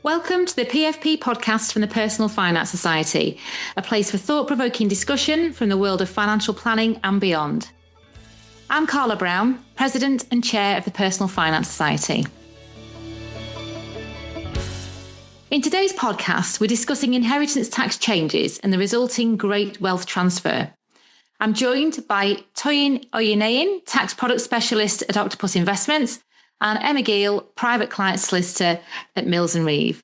Welcome to the PFP podcast from the Personal Finance Society, a place for thought-provoking discussion from the world of financial planning and beyond. I'm Carla Brown, President and Chair of the Personal Finance Society. In today's podcast, we're discussing inheritance tax changes and the resulting great wealth transfer. I'm joined by Toyin Oyeneyin, Tax Product Specialist at Octopus Investments, and Emma Geale, Private Client Solicitor at Mills and Reeve.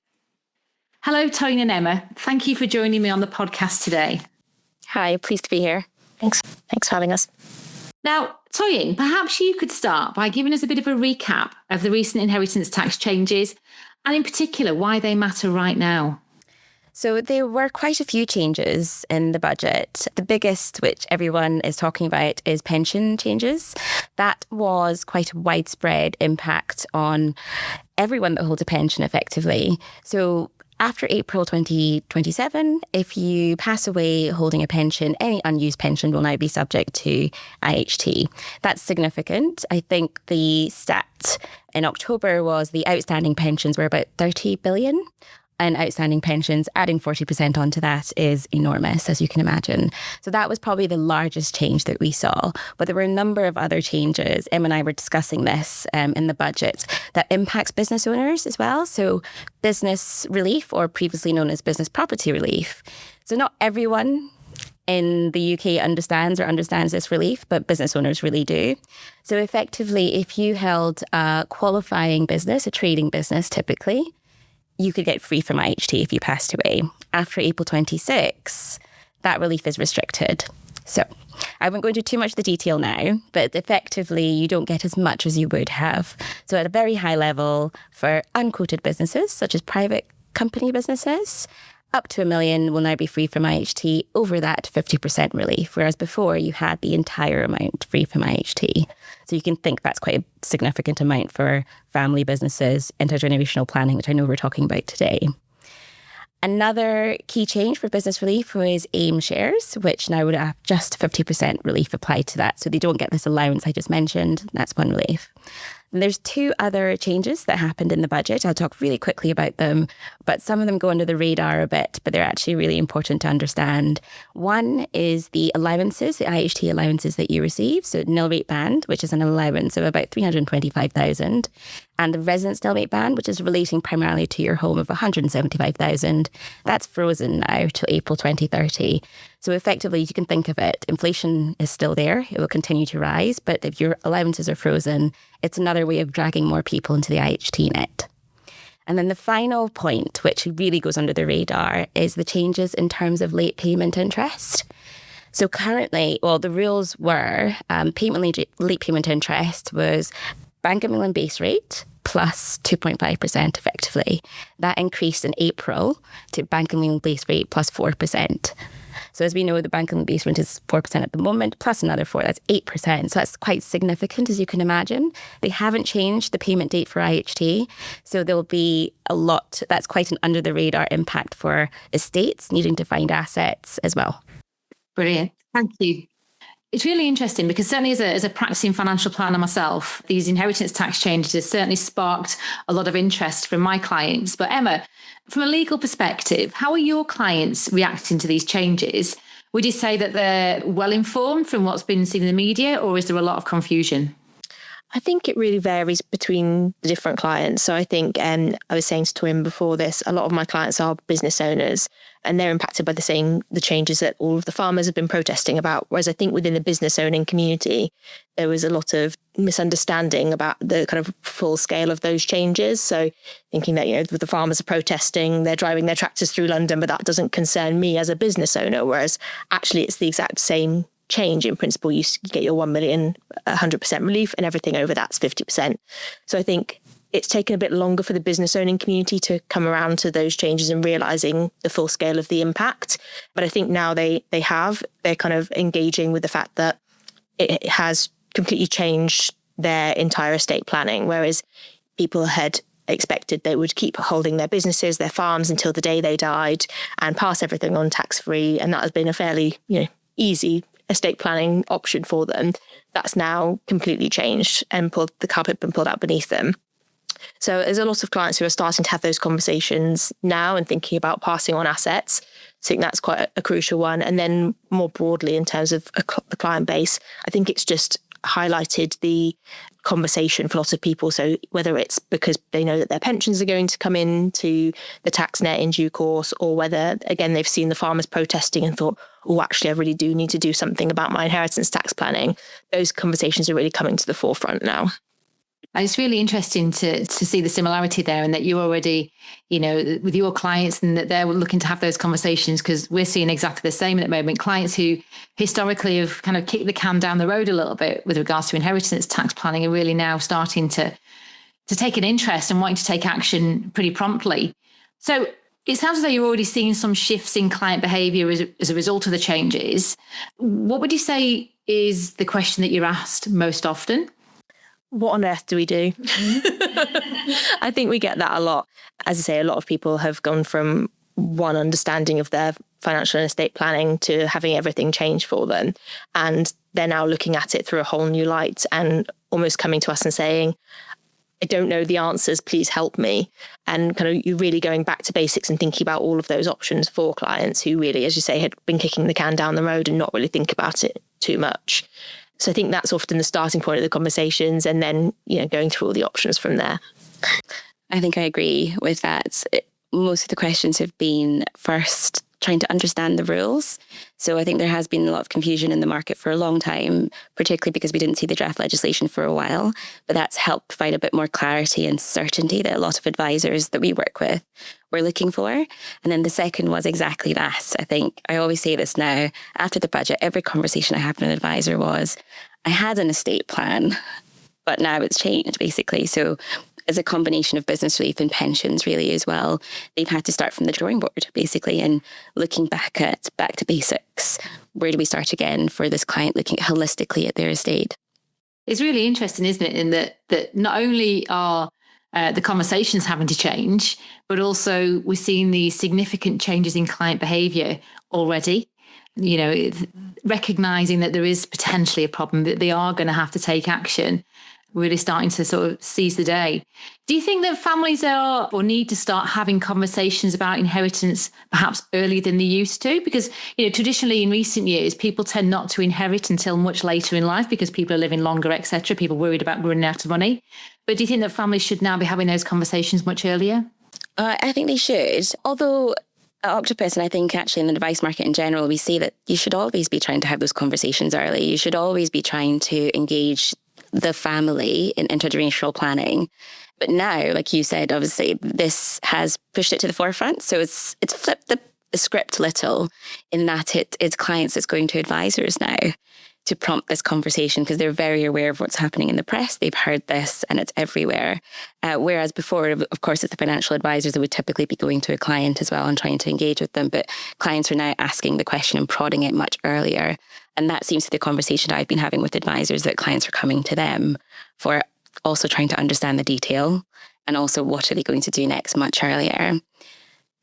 Hello, Toyin and Emma. Thank you for joining me on the podcast today. Hi, pleased to be here. Thanks for having us. Now, Toyin, perhaps you could start by giving us a bit of a recap of the recent inheritance tax changes, and in particular, why they matter right now. So there were quite a few changes in the budget. The biggest, which everyone is talking about, is pension changes. That was quite a widespread impact on everyone that holds a pension effectively. So after April 2027, if you pass away holding a pension, any unused pension will now be subject to IHT. That's significant. I think the stat in October was the outstanding pensions were about 30 billion. And outstanding pensions, adding 40% onto that is enormous, as you can imagine. So that was probably the largest change that we saw. But there were a number of other changes. Emma and I were discussing this in the budget that impacts business owners as well. So business relief, or previously known as business property relief. So not everyone in the UK understands this relief, but business owners really do. So effectively, if you held a qualifying business, a trading business typically, you could get free from IHT if you passed away. After April 26, that relief is restricted. So I won't go into too much of the detail now, but effectively you don't get as much as you would have. So at a very high level for unquoted businesses, such as private company businesses, up to $1 million will now be free from IHT, over that 50% relief, whereas before you had the entire amount free from IHT. So you can think that's quite a significant amount for family businesses, intergenerational planning, which I know we're talking about today. Another key change for business relief was AIM shares, which now would have just 50% relief applied to that. So they don't get this allowance I just mentioned. That's one relief. And there's two other changes that happened in the budget. I'll talk really quickly about them, but some of them go under the radar a bit, but they're actually really important to understand. One is the allowances, the IHT allowances that you receive. So nil rate band, which is an allowance of about 325,000, and the residence nil rate band, which is relating primarily to your home, of 175,000. That's frozen now till April 2030. So effectively, you can think of it, inflation is still there. It will continue to rise. But if your allowances are frozen, it's another way of dragging more people into the IHT net. And then the final point, which really goes under the radar, is the changes in terms of late payment interest. So currently, the rules were late payment interest was Bank of England base rate plus 2.5% effectively. That increased in April to Bank of England base rate plus 4%. So as we know, the Bank of England base rate is 4% at the moment, plus another 4%, that's 8%. So that's quite significant, as you can imagine. They haven't changed the payment date for IHT. So there'll be a lot, that's quite an under the radar impact for estates needing to find assets as well. Brilliant. Thank you. It's really interesting because certainly as a practicing financial planner myself, these inheritance tax changes have certainly sparked a lot of interest from my clients. But Emma, from a legal perspective, how are your clients reacting to these changes? Would you say that they're well informed from what's been seen in the media, or is there a lot of confusion? I think it really varies between the different clients. So I think I was saying to Toyin before this, a lot of my clients are business owners and they're impacted by the changes that all of the farmers have been protesting about. Whereas I think within the business owning community, there was a lot of misunderstanding about the kind of full scale of those changes. So thinking that, the farmers are protesting, they're driving their tractors through London, but that doesn't concern me as a business owner. Whereas actually it's the exact same change. In principle, you get your 1 million, 100% relief, and everything over that's 50%. So I think it's taken a bit longer for the business owning community to come around to those changes and realizing the full scale of the impact. But I think now they're kind of engaging with the fact that it has completely changed their entire estate planning, whereas people had expected they would keep holding their businesses, their farms until the day they died and pass everything on tax-free. And that has been a fairly, easy estate planning option for them. That's now completely changed and the carpet been pulled out beneath them. So there's a lot of clients who are starting to have those conversations now and thinking about passing on assets. I think that's quite a crucial one. And then more broadly, in terms of the client base, I think it's just highlighted the conversation for lots of people. So whether it's because they know that their pensions are going to come into the tax net in due course, or whether, again, they've seen the farmers protesting and thought, oh, actually, I really do need to do something about my inheritance tax planning. Those conversations are really coming to the forefront now. It's really interesting to see the similarity there, and that you're already, with your clients, and that they're looking to have those conversations, because we're seeing exactly the same at the moment. Clients who historically have kind of kicked the can down the road a little bit with regards to inheritance tax planning are really now starting to take an interest and wanting to take action pretty promptly. So it sounds as though you're already seeing some shifts in client behaviour as a result of the changes. What would you say is the question that you're asked most often? What on earth do we do? I think we get that a lot. As I say, a lot of people have gone from one understanding of their financial and estate planning to having everything change for them. And they're now looking at it through a whole new light and almost coming to us and saying, I don't know the answers, please help me. And kind of you really going back to basics and thinking about all of those options for clients who really, as you say, had been kicking the can down the road and not really think about it too much. So I think that's often the starting point of the conversations, and then, going through all the options from there. I think I agree with that. Most of the questions have been first trying to understand the rules. So I think there has been a lot of confusion in the market for a long time, particularly because we didn't see the draft legislation for a while. But that's helped provide a bit more clarity and certainty that a lot of advisors that we work with were looking for. And then the second was exactly that. I think I always say this now, after the budget, every conversation I have with an advisor was, I had an estate plan, but now it's changed, basically. So as a combination of business relief and pensions really as well, they've had to start from the drawing board, basically, and looking back to basics. Where do we start again for this client looking holistically at their estate? It's really interesting, isn't it, in that not only are the conversations having to change, but also we're seeing the significant changes in client behaviour already. Recognising that there is potentially a problem, that they are going to have to take action, really starting to sort of seize the day. Do you think that families are or need to start having conversations about inheritance perhaps earlier than they used to? Because, traditionally in recent years, people tend not to inherit until much later in life because people are living longer, etc. People worried about running out of money. But do you think that families should now be having those conversations much earlier? I think they should. Although at Octopus, and I think actually in the advice market in general, we say that you should always be trying to have those conversations early. You should always be trying to engage the family in intergenerational planning. But now, like you said, obviously, this has pushed it to the forefront. So it's flipped the script a little, in that it's clients that's going to advisors now to prompt this conversation, because they're very aware of what's happening in the press. They've heard this and it's everywhere. Whereas before, of course, it's the financial advisors that would typically be going to a client as well and trying to engage with them. But clients are now asking the question and prodding it much earlier. And that seems to be the conversation I've been having with advisors, that clients are coming to them for also trying to understand the detail and also what are they going to do next much earlier.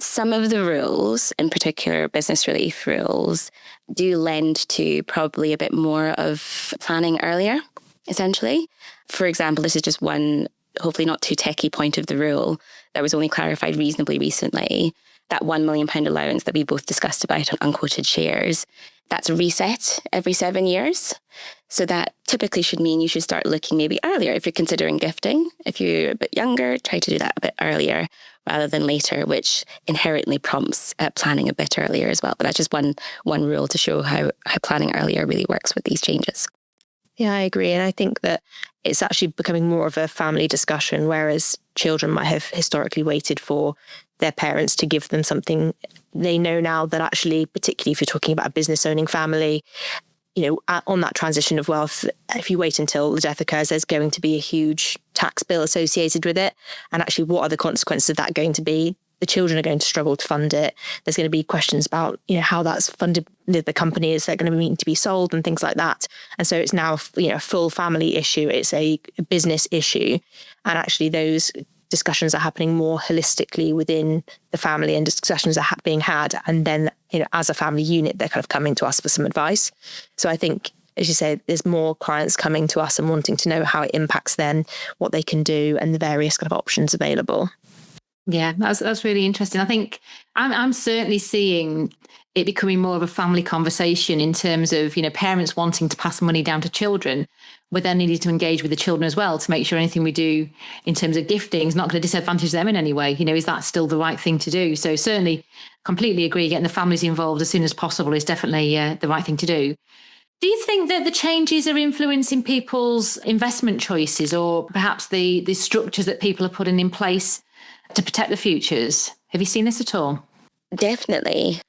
Some of the rules, in particular business relief rules, do lend to probably a bit more of planning earlier, essentially. For example, this is just one, hopefully not too techie point of the rule that was only clarified reasonably recently. That £1 million allowance that we both discussed about on unquoted shares, that's reset every 7 years. So that typically should mean you should start looking maybe earlier. If you're considering gifting, if you're a bit younger, try to do that a bit earlier rather than later, which inherently prompts planning a bit earlier as well. But that's just one rule to show how planning earlier really works with these changes. Yeah, I agree. And I think that it's actually becoming more of a family discussion, whereas children might have historically waited for their parents to give them something. They know now that actually, particularly if you're talking about a business owning family, on that transition of wealth, if you wait until the death occurs, there's going to be a huge tax bill associated with it. And actually, what are the consequences of that going to be? The children are going to struggle to fund it. There's going to be questions about, how that's funded, the company is going to need to be sold and things like that. And so it's now, a full family issue. It's a business issue. And actually those discussions are happening more holistically within the family, and discussions are being had. And then, as a family unit, they're kind of coming to us for some advice. So I think as you say, there's more clients coming to us and wanting to know how it impacts them, what they can do, and the various kind of options available. Yeah, that's really interesting. I think I'm certainly seeing it becoming more of a family conversation in terms of, parents wanting to pass money down to children, but then needing to engage with the children as well to make sure anything we do in terms of gifting is not going to disadvantage them in any way. Is that still the right thing to do? So certainly completely agree. Getting the families involved as soon as possible is definitely the right thing to do. Do you think that the changes are influencing people's investment choices, or perhaps the structures that people are putting in place to protect the futures? Have you seen this at all? Definitely.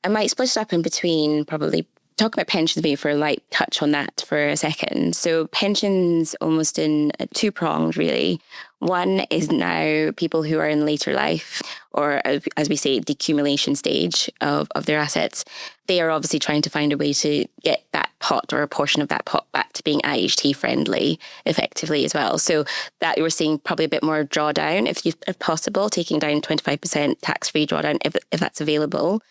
I might split it up in between, probably talk about pensions, maybe for a light touch on that for a second. So pensions almost in a two-pronged, really. One is now people who are in later life, or as we say, the accumulation stage of their assets. They are obviously trying to find a way to get that pot or a portion of that pot back to being IHT friendly effectively as well. So that we're seeing probably a bit more drawdown, if possible, taking down 25% tax-free drawdown if that's available.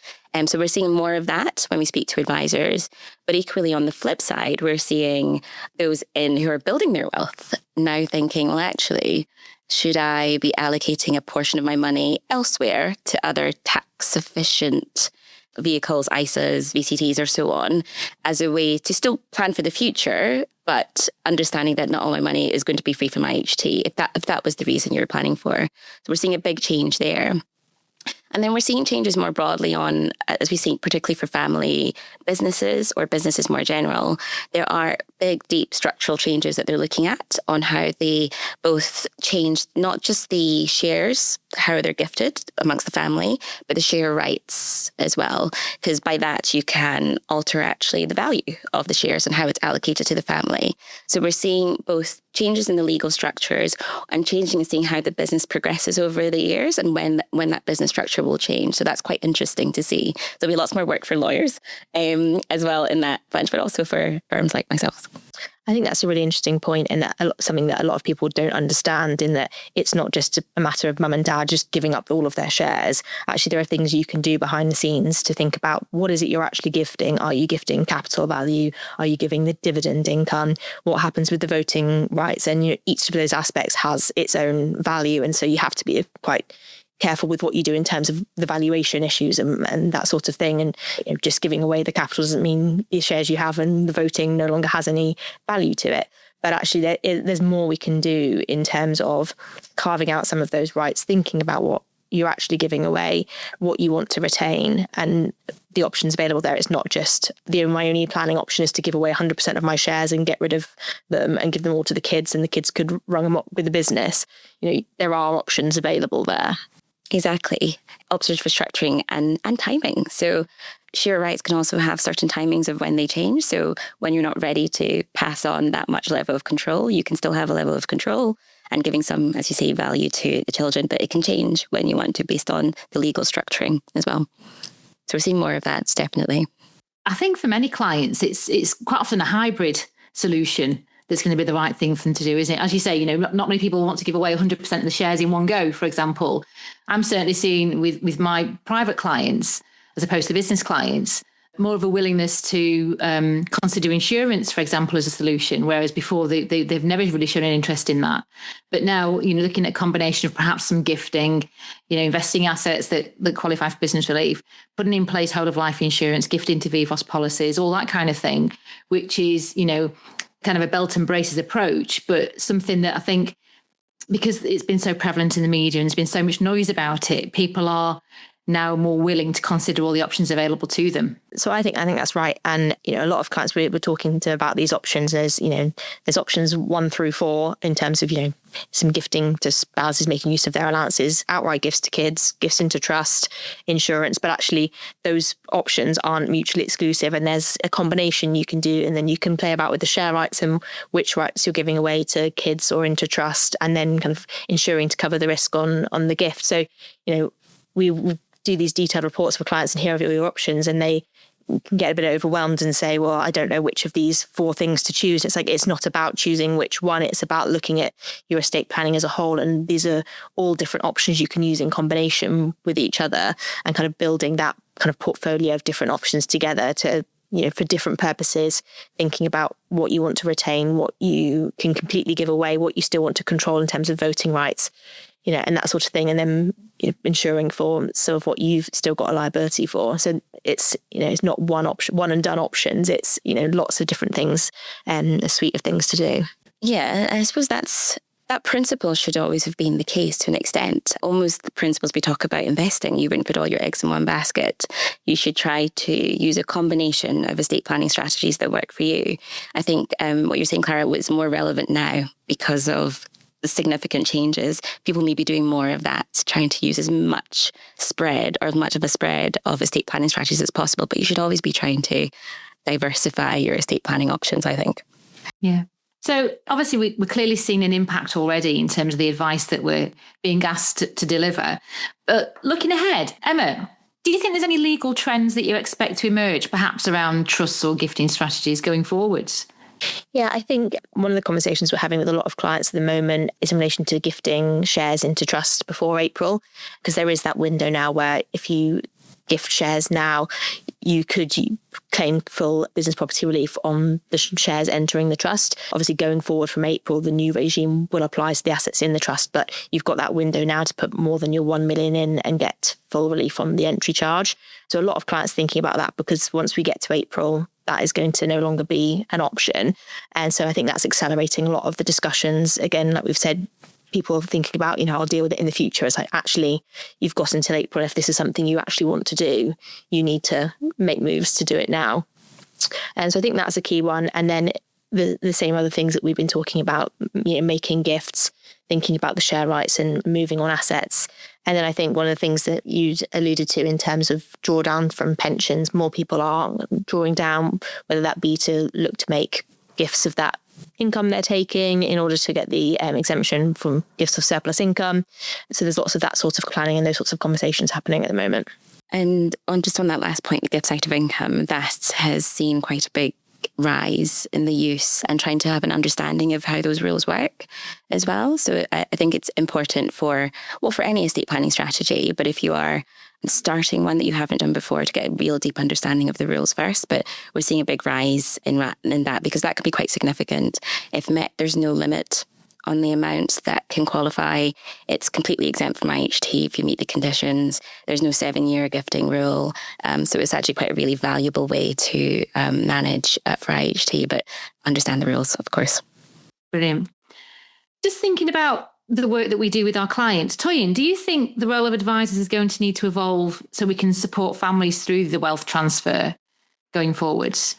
So we're seeing more of that when we speak to advisors. But equally on the flip side, we're seeing those who are building their wealth now thinking, well, actually, should I be allocating a portion of my money elsewhere to other tax-efficient vehicles, ISAs, VCTs, or so on, as a way to still plan for the future, but understanding that not all my money is going to be free from IHT, if that was the reason you're planning for. So we're seeing a big change there. And then we're seeing changes more broadly on, as we see, particularly for family businesses or businesses more general, there are big, deep structural changes that they're looking at on how they both change not just the shares, how they're gifted amongst the family, but the share rights as well. Because by that, you can alter actually the value of the shares and how it's allocated to the family. So we're seeing both changes in the legal structures and changing and seeing how the business progresses over the years and when that business structure will change. So that's quite interesting to see. There'll be lots more work for lawyers as well in that bunch, but also for firms like myself. I think that's a really interesting point, and something that a lot of people don't understand, in that it's not just a matter of mum and dad just giving up all of their shares. Actually, there are things you can do behind the scenes to think about what is it you're actually gifting. Are you gifting capital value? Are you giving the dividend income? What happens with the voting rights? And each of those aspects has its own value, and so you have to be quite careful with what you do in terms of the valuation issues and that sort of thing. And just giving away the capital doesn't mean the shares you have and the voting no longer has any value to it. But actually, there's more we can do in terms of carving out some of those rights, thinking about what you're actually giving away, what you want to retain, and the options available there. It's not just my only planning option is to give away 100% of my shares and get rid of them and give them all to the kids, and the kids could run them up with the business. There are options available there. Exactly. Options for structuring and timing. So share rights can also have certain timings of when they change. So when you're not ready to pass on that much level of control, you can still have a level of control and giving some, as you say, value to the children, but it can change when you want to based on the legal structuring as well. So we're seeing more of that, definitely. I think for many clients, it's quite often a hybrid solution that's going to be the right thing for them to do, isn't it? As you say, not many people want to give away 100% of the shares in one go, for example. I'm certainly seeing with my private clients, as opposed to business clients, more of a willingness to consider insurance, for example, as a solution, whereas before they've never really shown an interest in that. But now, looking at a combination of perhaps some gifting, investing assets that qualify for business relief, putting in place whole of life insurance, gifting to VIVOS policies, all that kind of thing, which is, kind of a belt and braces approach, but something that I think, because it's been so prevalent in the media and there's been so much noise about it, people are now more willing to consider all the options available to them. So I think that's right. And, a lot of clients we're talking to about these options, there's options 1 through 4 in terms of, some gifting to spouses, making use of their allowances, outright gifts to kids, gifts into trust, insurance. But actually those options aren't mutually exclusive, and there's a combination you can do, and then you can play about with the share rights and which rights you're giving away to kids or into trust, and then kind of ensuring to cover the risk on the gift. So, we do these detailed reports for clients and hear of your options, and they can get a bit overwhelmed and say, well, I don't know which of these 4 things to choose. It's like, it's not about choosing which one. It's about looking at your estate planning as a whole. And these are all different options you can use in combination with each other, and kind of building that kind of portfolio of different options together to for different purposes, thinking about what you want to retain, what you can completely give away, what you still want to control in terms of voting rights, and that sort of thing. And then insuring for some of what you've still got a liability for. So it's not one option, one and done options. It's, lots of different things and a suite of things to do. Yeah, I suppose that principle should always have been the case to an extent. Almost the principles we talk about investing, you wouldn't put all your eggs in one basket. You should try to use a combination of estate planning strategies that work for you. I think what you're saying, Clara, is more relevant now because of the significant changes. People may be doing more of that, trying to use as much spread or as much of a spread of estate planning strategies as possible. But you should always be trying to diversify your estate planning options, I think. Yeah. So obviously we're clearly seeing an impact already in terms of the advice that we're being asked to deliver. But looking ahead, Emma, do you think there's any legal trends that you expect to emerge, perhaps around trusts or gifting strategies going forwards? Yeah, I think one of the conversations we're having with a lot of clients at the moment is in relation to gifting shares into trust before April, because there is that window now where if you gift shares now, you could claim full business property relief on the shares entering the trust. Obviously, going forward from April, the new regime will apply to the assets in the trust, but you've got that window now to put more than your 1 million in and get full relief on the entry charge. So a lot of clients thinking about that, because once we get to April, that is going to no longer be an option. And so I think that's accelerating a lot of the discussions. Again, like we've said, people are thinking about, I'll deal with it in the future. It's like, actually, you've got until April. If this is something you actually want to do, you need to make moves to do it now. And so I think that's a key one. And then the same other things that we've been talking about, making gifts, thinking about the share rights and moving on assets. And then I think one of the things that you'd alluded to in terms of drawdown from pensions, more people are drawing down, whether that be to look to make gifts of that income they're taking in order to get the exemption from gifts of surplus income. So there's lots of that sort of planning and those sorts of conversations happening at the moment. And on that last point, the gifts out of income, that has seen quite a big rise in the use and trying to have an understanding of how those rules work as well. So I think it's important for any estate planning strategy, but if you are starting one that you haven't done before, to get a real deep understanding of the rules first. But we're seeing a big rise in that because that can be quite significant. If met, there's no limit on the amount that can qualify. It's completely exempt from IHT if you meet the conditions. There's no 7-year gifting rule. So it's actually quite a really valuable way to manage for IHT, but understand the rules, of course. Brilliant. Just thinking about the work that we do with our clients, Toyin, do you think the role of advisors is going to need to evolve so we can support families through the wealth transfer going forwards?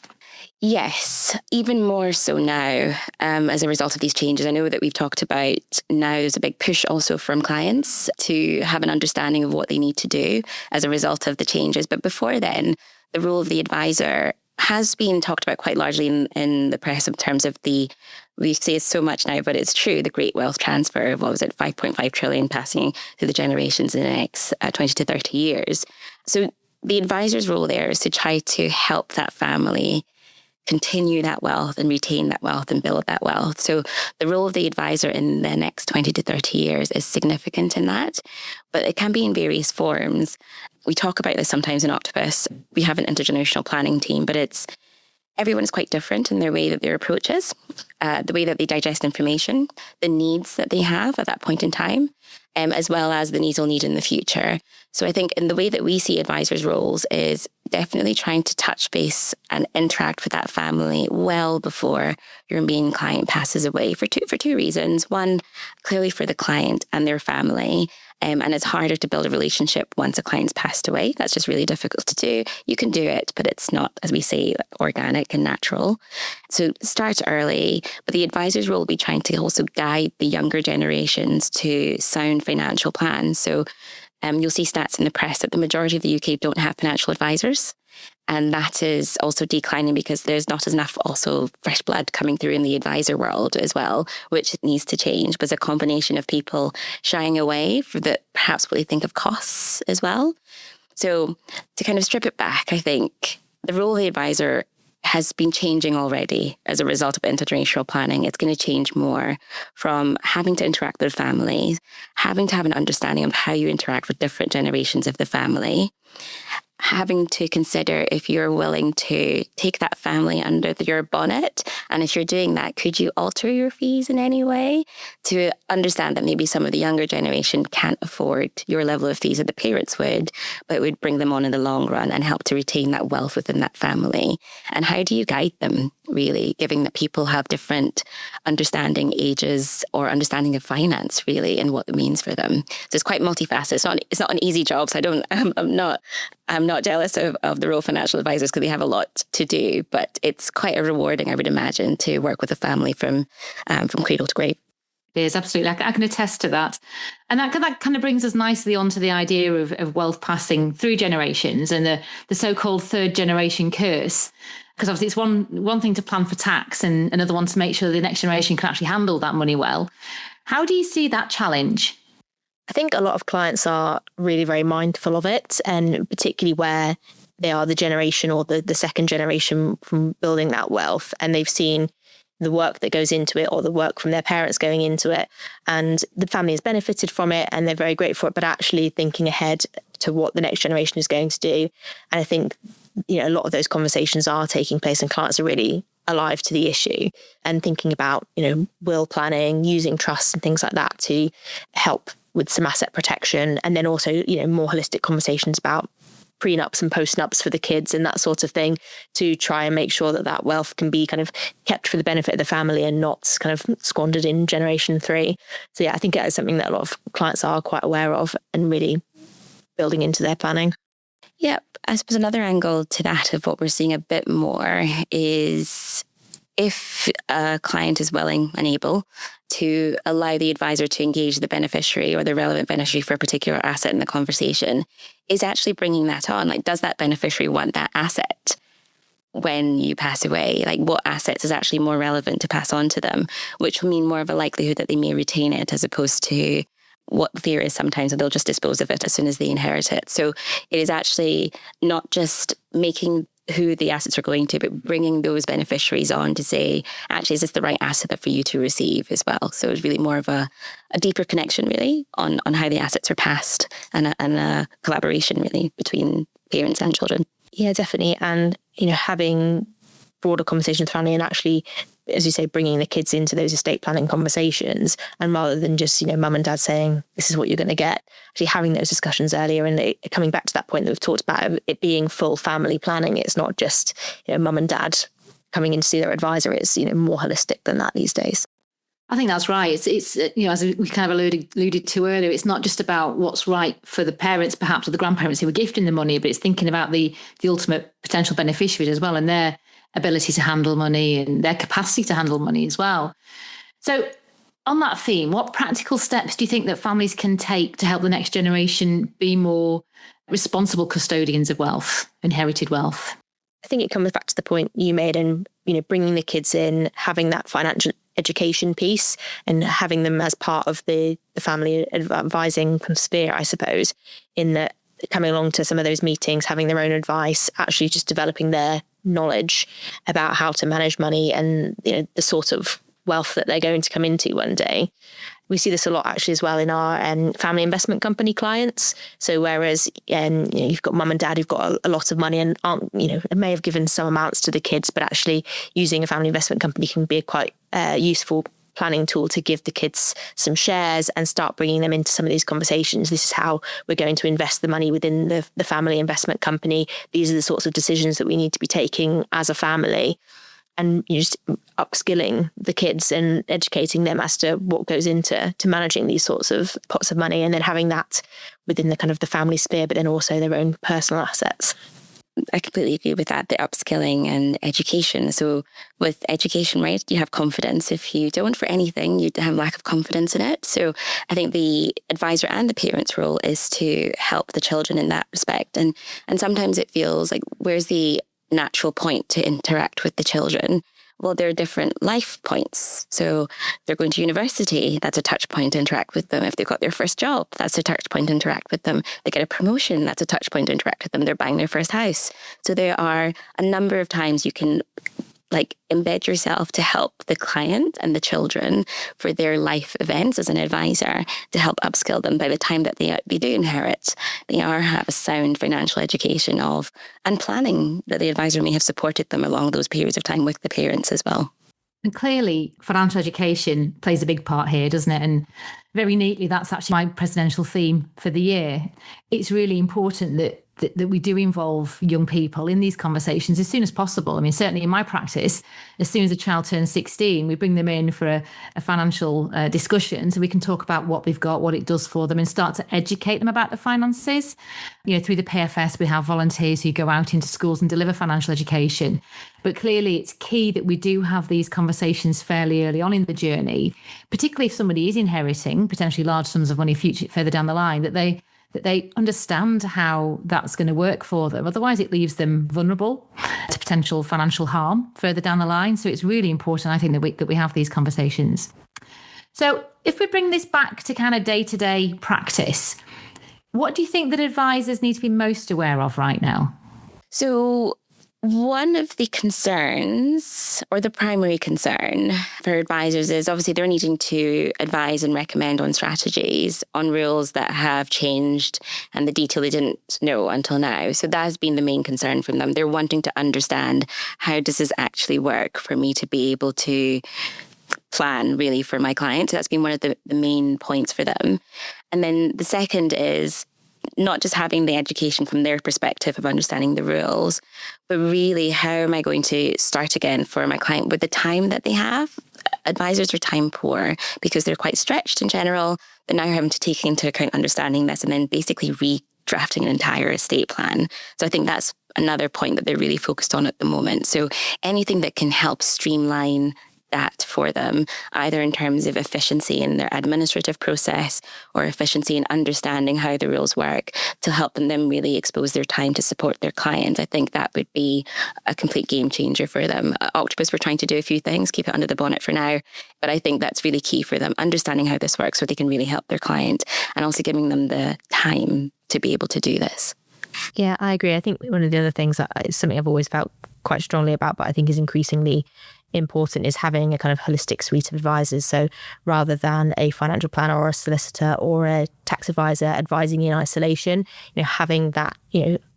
Yes, even more so now as a result of these changes. I know that we've talked about now there's a big push also from clients to have an understanding of what they need to do as a result of the changes. But before then, the role of the advisor has been talked about quite largely in the press in terms of we say it's so much now, but it's true, the great wealth transfer of, 5.5 trillion passing through the generations in the next 20 to 30 years. So the advisor's role there is to try to help that family continue that wealth and retain that wealth and build that wealth. So the role of the advisor in the next 20 to 30 years is significant in that, but it can be in various forms. We talk about this sometimes in Octopus. We have an intergenerational planning team, but everyone is quite different in their way that their approach is, the way that they digest information, the needs that they have at that point in time, as well as the needs they'll need in the future. So I think in the way that we see advisors' roles is definitely trying to touch base and interact with that family well before your main client passes away for two reasons. One, clearly for the client and their family. And it's harder to build a relationship once a client's passed away. That's just really difficult to do. You can do it, but it's not, as we say, organic and natural. So start early, but the advisor's role will be trying to also guide the younger generations to sound financial plans. So you'll see stats in the press that the majority of the UK don't have financial advisors. And that is also declining because there's not enough also fresh blood coming through in the advisor world as well, which needs to change. But it's a combination of people shying away for perhaps what they think of costs as well. So to kind of strip it back, I think the role of the advisor has been changing already as a result of intergenerational planning. It's going to change more from having to interact with families, having to have an understanding of how you interact with different generations of the family, having to consider if you're willing to take that family under your bonnet. And if you're doing that, could you alter your fees in any way to understand that maybe some of the younger generation can't afford your level of fees that the parents would, but it would bring them on in the long run and help to retain that wealth within that family? And how do you guide them, really, given that people have different understanding ages or understanding of finance, really, and what it means for them? So it's quite multifaceted. It's not an easy job. So I'm not jealous of the role of financial advisors because they have a lot to do, but it's quite a rewarding, I would imagine, to work with a family from cradle to grave. It is, absolutely. I can attest to that. And that kind of brings us nicely onto the idea of wealth passing through generations and the so-called third generation curse. Because obviously it's one thing to plan for tax and another one to make sure the next generation can actually handle that money well. How do you see that challenge? I think a lot of clients are really very mindful of it, and particularly where they are the generation or the second generation from building that wealth, and they've seen the work that goes into it or the work from their parents going into it, and the family has benefited from it and they're very grateful for it, but actually thinking ahead to what the next generation is going to do. And I think, a lot of those conversations are taking place and clients are really alive to the issue and thinking about, will planning, using trusts and things like that to help with some asset protection. And then also, more holistic conversations about prenups and postnups for the kids and that sort of thing to try and make sure that wealth can be kind of kept for the benefit of the family and not kind of squandered in generation 3. So yeah, I think it is something that a lot of clients are quite aware of and really building into their planning. Yep. I suppose another angle to that of what we're seeing a bit more is if a client is willing and able to allow the advisor to engage the beneficiary or the relevant beneficiary for a particular asset in the conversation, is actually bringing that on. Like, does that beneficiary want that asset when you pass away? Like, what assets is actually more relevant to pass on to them, which will mean more of a likelihood that they may retain it as opposed to what the fear is sometimes that they'll just dispose of it as soon as they inherit it. So it is actually not just making who the assets are going to, but bringing those beneficiaries on to say, actually, is this the right asset for you to receive as well? So it's really more of a deeper connection, really, on how the assets are passed and a collaboration, really, between parents and children. Yeah, definitely. And, having broader conversations with family and actually, as you say, bringing the kids into those estate planning conversations, and rather than just, mum and dad saying, this is what you're going to get, actually having those discussions earlier and coming back to that point that we've talked about, it being full family planning. It's not just, mum and dad coming in to see their advisor. It's, more holistic than that these days. I think that's right. It's as we kind of alluded to earlier, it's not just about what's right for the parents, perhaps, or the grandparents who were gifting the money, but it's thinking about the ultimate potential beneficiaries as well and their ability to handle money and their capacity to handle money as well. So on that theme, what practical steps do you think that families can take to help the next generation be more responsible custodians of wealth, inherited wealth? I think it comes back to the point you made and, bringing the kids in, having that financial education piece and having them as part of the family advising sphere, I suppose, in that coming along to some of those meetings, having their own advice, actually just developing their knowledge about how to manage money and the sort of wealth that they're going to come into one day. We see this a lot actually as well in our family investment company clients. So whereas you've got mum and dad who've got a lot of money and aren't, may have given some amounts to the kids, but actually using a family investment company can be a quite useful planning tool to give the kids some shares and start bringing them into some of these conversations. This is how we're going to invest the money within the family investment company. These are the sorts of decisions that we need to be taking as a family. And just upskilling the kids and educating them as to what goes into managing these sorts of pots of money, and then having that within the kind of the family sphere, but then also their own personal assets. I completely agree with that, the upskilling and education. So with education, right, you have confidence. If you don't for anything, you have lack of confidence in it. So I think the advisor and the parent's role is to help the children in that respect. And sometimes it feels like, where's the natural point to interact with the children? Well, there are different life points. So they're going to university, that's a touch point to interact with them. If they've got their first job, that's a touch point to interact with them. They get a promotion, that's a touch point to interact with them. They're buying their first house. So there are a number of times you can like embed yourself to help the client and the children for their life events as an advisor, to help upskill them by the time that they do inherit. They have a sound financial education and planning that the advisor may have supported them along those periods of time with the parents as well. And clearly, financial education plays a big part here, doesn't it? And very neatly, that's actually my presidential theme for the year. It's really important that we do involve young people in these conversations as soon as possible. I mean, certainly in my practice, as soon as a child turns 16, we bring them in for a financial discussion so we can talk about what they've got, what it does for them, and start to educate them about the finances. Through the PFS, we have volunteers who go out into schools and deliver financial education. But clearly, it's key that we do have these conversations fairly early on in the journey, particularly if somebody is inheriting potentially large sums of money further down the line, that they understand how that's going to work for them. Otherwise, it leaves them vulnerable to potential financial harm further down the line. So it's really important, I think, that we have these conversations. So if we bring this back to kind of day-to-day practice, what do you think that advisors need to be most aware of right now? So one of the concerns, or the primary concern for advisors, is obviously they're needing to advise and recommend on strategies, on rules that have changed and the detail they didn't know until now. So that has been the main concern from them. They're wanting to understand, how does this actually work for me to be able to plan really for my clients? So that's been one of the main points for them. And then the second is not just having the education from their perspective of understanding the rules, but really, how am I going to start again for my client with the time that they have? Advisors are time poor because they're quite stretched in general. They're now having to take into account understanding this and then basically redrafting an entire estate plan. So I think that's another point that they're really focused on at the moment. So anything that can help streamline that for them, either in terms of efficiency in their administrative process or efficiency in understanding how the rules work, to help them really expose their time to support their clients. I think that would be a complete game changer for them. Octopus, we're trying to do a few things, keep it under the bonnet for now, but I think that's really key for them, understanding how this works so they can really help their client, and also giving them the time to be able to do this. Yeah, I agree. I think one of the other things that is something I've always felt quite strongly about, but I think is increasingly important, is having a kind of holistic suite of advisors. So rather than a financial planner or a solicitor or a tax advisor advising in isolation, having that,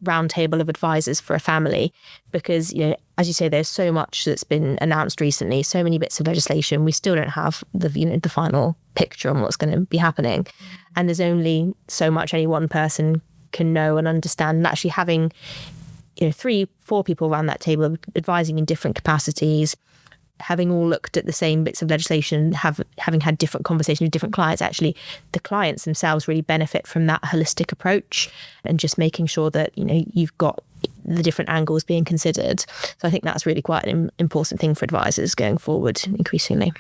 round table of advisors for a family, because, as you say, there's so much that's been announced recently, so many bits of legislation. We still don't have the final picture on what's going to be happening. And there's only so much any one person can know and understand, and actually having 3-4 people around that table advising in different capacities, having all looked at the same bits of legislation, having had different conversations with different clients, actually the clients themselves really benefit from that holistic approach, and just making sure that you've got the different angles being considered. So I think that's really quite an important thing for advisors going forward increasingly.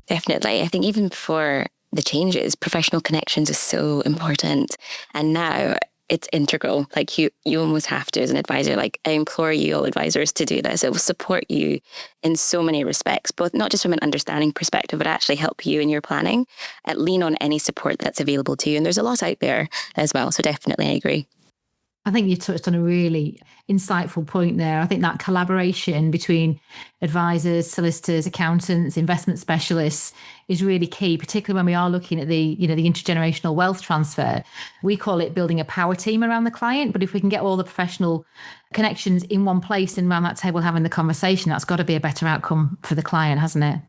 Definitely. I think even before the changes, professional connections is so important. And now it's integral. Like you almost have to, as an advisor, I implore you, all advisors, to do this. It will support you in so many respects, both not just from an understanding perspective, but actually help you in your planning. Lean on any support that's available to you. And there's a lot out there as well. So definitely, I agree. I think you touched on a really insightful point there. I think that collaboration between advisors, solicitors, accountants, investment specialists is really key, particularly when we are looking at the intergenerational wealth transfer. We call it building a power team around the client, but if we can get all the professional connections in one place and around that table having the conversation, that's got to be a better outcome for the client, hasn't it?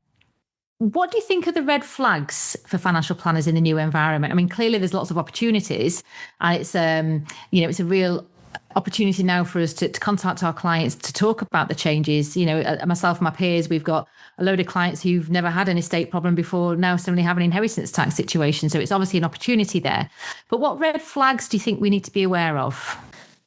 What do you think are the red flags for financial planners in the new environment? I mean, clearly there's lots of opportunities, and it's it's a real opportunity now for us to contact our clients to talk about the changes. Myself and my peers, we've got a load of clients who've never had an estate problem before, now suddenly have an inheritance tax situation. So it's obviously an opportunity there. But what red flags do you think we need to be aware of?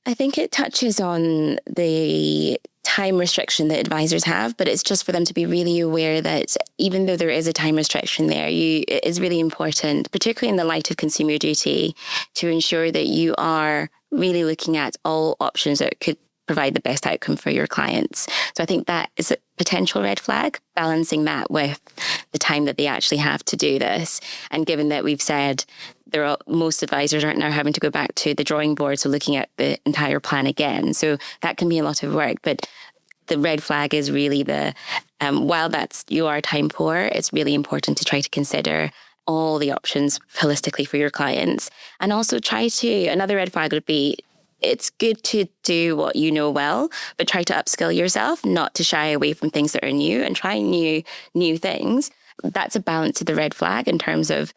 I think it touches on the time restriction that advisors have, but it's just for them to be really aware that even though there is a time restriction there, it is really important, particularly in the light of consumer duty, to ensure that you are really looking at all options that could provide the best outcome for your clients. So I think that is a potential red flag, balancing that with the time that they actually have to do this. And given that we've said most advisors aren't now having to go back to the drawing board, so looking at the entire plan again. So that can be a lot of work. But the red flag is really while you are time poor, it's really important to try to consider all the options holistically for your clients. And also another red flag would be, it's good to do what you know well, but try to upskill yourself, not to shy away from things that are new and try new things. That's a balance to the red flag in terms of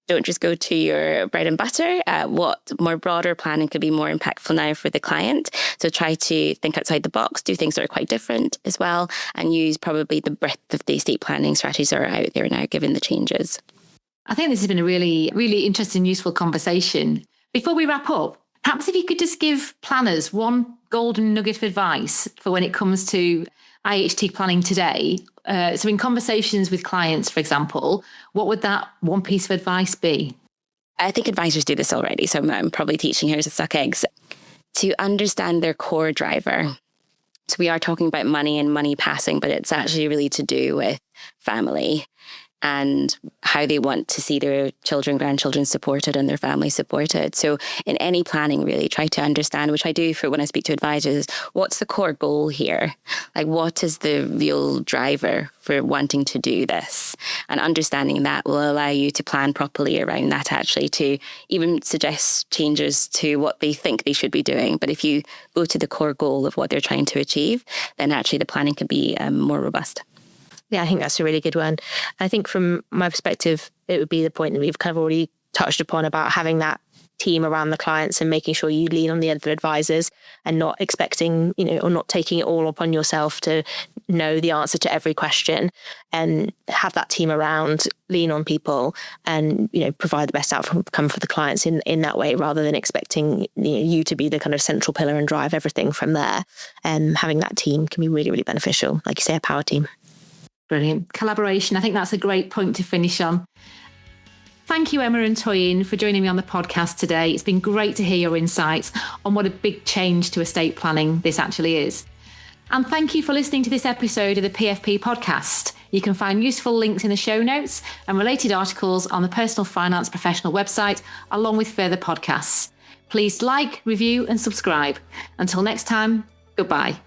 don't just go to your bread and butter. What more broader planning could be more impactful now for the client. So try to think outside the box, do things that are quite different as well, and use probably the breadth of the estate planning strategies that are out there now, given the changes. I think this has been a really, really interesting, useful conversation. Before we wrap up, perhaps if you could just give planners one golden nugget of advice for when it comes to IHT planning today. So in conversations with clients, for example, what would that one piece of advice be? I think advisors do this already, so I'm probably teaching here to suck eggs. To understand their core driver. So we are talking about money and money passing, but it's actually really to do with family and how they want to see their children, grandchildren supported and their family supported. So in any planning, really try to understand, which I do for when I speak to advisors, what's the core goal here? Like, what is the real driver for wanting to do this? And understanding that will allow you to plan properly around that, actually, to even suggest changes to what they think they should be doing. But if you go to the core goal of what they're trying to achieve, then actually the planning can be more robust. Yeah, I think that's a really good one. I think from my perspective, it would be the point that we've kind of already touched upon about having that team around the clients and making sure you lean on the other advisors and not expecting, or not taking it all upon yourself to know the answer to every question, and have that team around, lean on people and, provide the best outcome for the clients in that way, rather than expecting you to be the kind of central pillar and drive everything from there. And having that team can be really, really beneficial. Like you say, a power team. Brilliant. Collaboration. I think that's a great point to finish on. Thank you, Emma and Toyin, for joining me on the podcast today. It's been great to hear your insights on what a big change to estate planning this actually is. And thank you for listening to this episode of the PFP podcast. You can find useful links in the show notes and related articles on the Personal Finance Professional website, along with further podcasts. Please like, review and subscribe. Until next time, goodbye.